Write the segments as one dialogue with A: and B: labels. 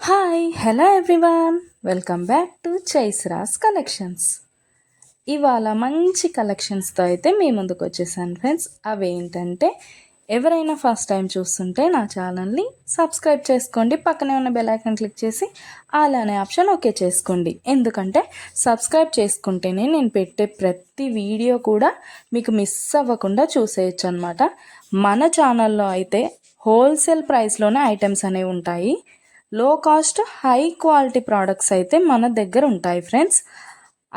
A: Hi hello everyone, welcome back to చైస్రాస్ collections. ఇవాళ మంచి కలెక్షన్స్తో అయితే మీ ముందుకు వచ్చేసాను ఫ్రెండ్స్. అవేంటంటే ఎవరైనా ఫస్ట్ టైం చూస్తుంటే నా ఛానల్ని సబ్స్క్రైబ్ చేసుకోండి, పక్కనే ఉన్న బెల్ ఐకాన్ క్లిక్ చేసి ఆల్ అనే ఆప్షన్ ఓకే చేసుకోండి. ఎందుకంటే సబ్స్క్రైబ్ చేసుకుంటేనే నేను పెట్టే ప్రతి వీడియో కూడా మీకు మిస్ అవ్వకుండా చూసేయచ్చు అనమాట. మన ఛానల్లో అయితే హోల్సేల్ ప్రైస్లోనే ఐటమ్స్ అనేవి ఉంటాయి. లో కాస్ట్ హై క్వాలిటీ ప్రోడక్ట్స్ అయితే మన దగ్గర ఉంటాయి ఫ్రెండ్స్.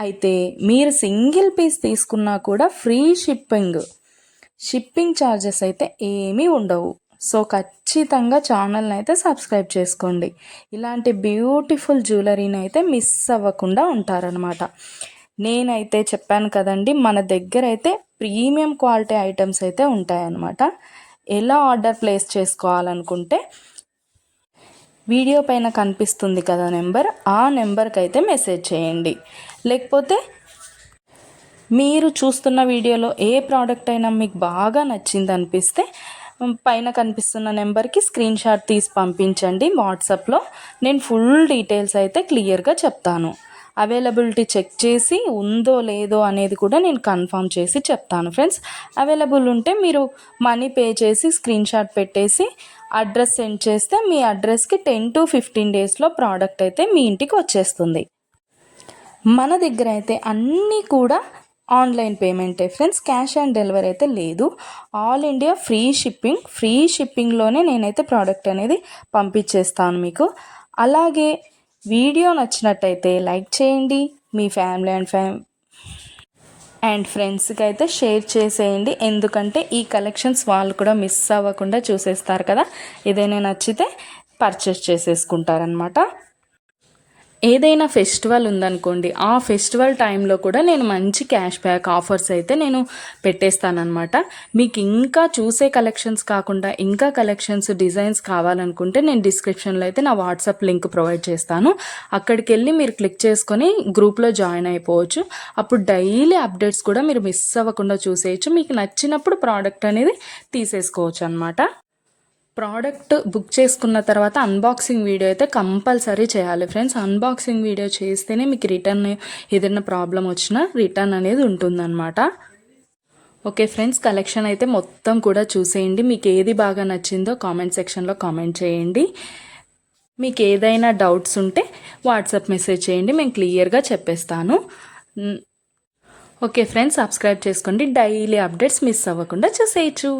A: అయితే మీరు సింగిల్ పీస్ తీసుకున్నా కూడా ఫ్రీ షిప్పింగ్ ఛార్జెస్ అయితే ఏమీ ఉండవు. సో ఖచ్చితంగా ఛానల్ని అయితే సబ్స్క్రైబ్ చేసుకోండి. ఇలాంటి బ్యూటిఫుల్ జ్యువెలరీని అయితే మిస్ అవ్వకుండా ఉంటారనమాట. నేనైతే చెప్పాను కదండి, మన దగ్గర అయితే ప్రీమియం క్వాలిటీ ఐటమ్స్ అయితే ఉంటాయన్నమాట. ఎలా ఆర్డర్ ప్లేస్ చేసుకోవాలనుకుంటే వీడియో పైన కనిపిస్తుంది కదా నెంబర్, ఆ నెంబర్కి అయితే మెసేజ్ చేయండి. లేకపోతే మీరు చూస్తున్న వీడియోలో ఏ ప్రోడక్ట్ అయినా మీకు బాగా నచ్చింది అనిపిస్తే పైన కనిపిస్తున్న నెంబర్కి స్క్రీన్ షాట్ తీసి పంపించండి వాట్సాప్లో. నేను ఫుల్ డీటెయిల్స్ అయితే క్లియర్గా చెప్తాను. అవైలబిలిటీ చెక్ చేసి ఉందో లేదో అనేది కూడా నేను కన్ఫర్మ్ చేసి చెప్తాను ఫ్రెండ్స్. అవైలబుల్ ఉంటే మీరు మనీ పే చేసి స్క్రీన్ షాట్ పెట్టేసి అడ్రస్ సెండ్ చేస్తే మీ అడ్రస్కి 10 to 15 డేస్లో ప్రోడక్ట్ అయితే మీ ఇంటికి వచ్చేస్తుంది. మన దగ్గర అయితే అన్నీ కూడా ఆన్లైన్ పేమెంటే ఫ్రెండ్స్, క్యాష్ ఆన్ డెలివరీ అయితే లేదు. ఆల్ ఇండియా ఫ్రీ షిప్పింగ్లోనే నేనైతే ప్రోడక్ట్ అనేది పంపించేస్తాను మీకు. అలాగే వీడియో నచ్చినట్టయితే లైక్ చేయండి, మీ ఫ్యామిలీ అండ్ ఫ్రెండ్స్కి అయితే షేర్ చేసేయండి. ఎందుకంటే ఈ కలెక్షన్స్ వాళ్ళు కూడా మిస్ అవ్వకుండా చూసేస్తారు కదా, ఏదైనా నచ్చితే పర్చేస్ చేసేసుకుంటారనమాట. ఏదైనా ఫెస్టివల్ ఉందనుకోండి, ఆ ఫెస్టివల్ టైంలో కూడా నేను మంచి క్యాష్ బ్యాక్ ఆఫర్స్ అయితే నేను పెట్టేస్తానమాట. మీకు ఇంకా చూసే కలెక్షన్స్ కాకుండా ఇంకా కలెక్షన్స్ డిజైన్స్ కావాలనుకుంటే నేను డిస్క్రిప్షన్లో అయితే నా వాట్సాప్ లింక్ ప్రొవైడ్ చేస్తాను. అక్కడికి వెళ్ళి మీరు క్లిక్ చేసుకొని గ్రూప్లో జాయిన్ అయిపోవచ్చు. అప్పుడు డైలీ అప్డేట్స్ కూడా మీరు మిస్ అవ్వకుండా చూసేయచ్చు. మీకు నచ్చినప్పుడు ప్రోడక్ట్ అనేది తీసేసుకోవచ్చు అనమాట. ప్రోడక్ట్ బుక్ చేసుకున్న తర్వాత అన్బాక్సింగ్ వీడియో అయితే కంపల్సరీ చేయాలి ఫ్రెండ్స్. అన్బాక్సింగ్ వీడియో చేస్తేనే మీకు రిటర్న్ ఏదైనా ప్రాబ్లం వచ్చినా రిటర్న్ అనేది ఉంటుందన్నమాట. ఓకే ఫ్రెండ్స్, కలెక్షన్ అయితే మొత్తం కూడా చూసేయండి. మీకు ఏది బాగా నచ్చిందో కామెంట్ సెక్షన్లో కామెంట్ చేయండి. మీకు ఏదైనా డౌట్స్ ఉంటే వాట్సాప్ మెసేజ్ చేయండి, మేము క్లియర్గా చెప్పేస్తాను. ఓకే ఫ్రెండ్స్, సబ్స్క్రైబ్ చేసుకోండి, డైలీ అప్డేట్స్ మిస్ అవ్వకుండా చూసేయచ్చు.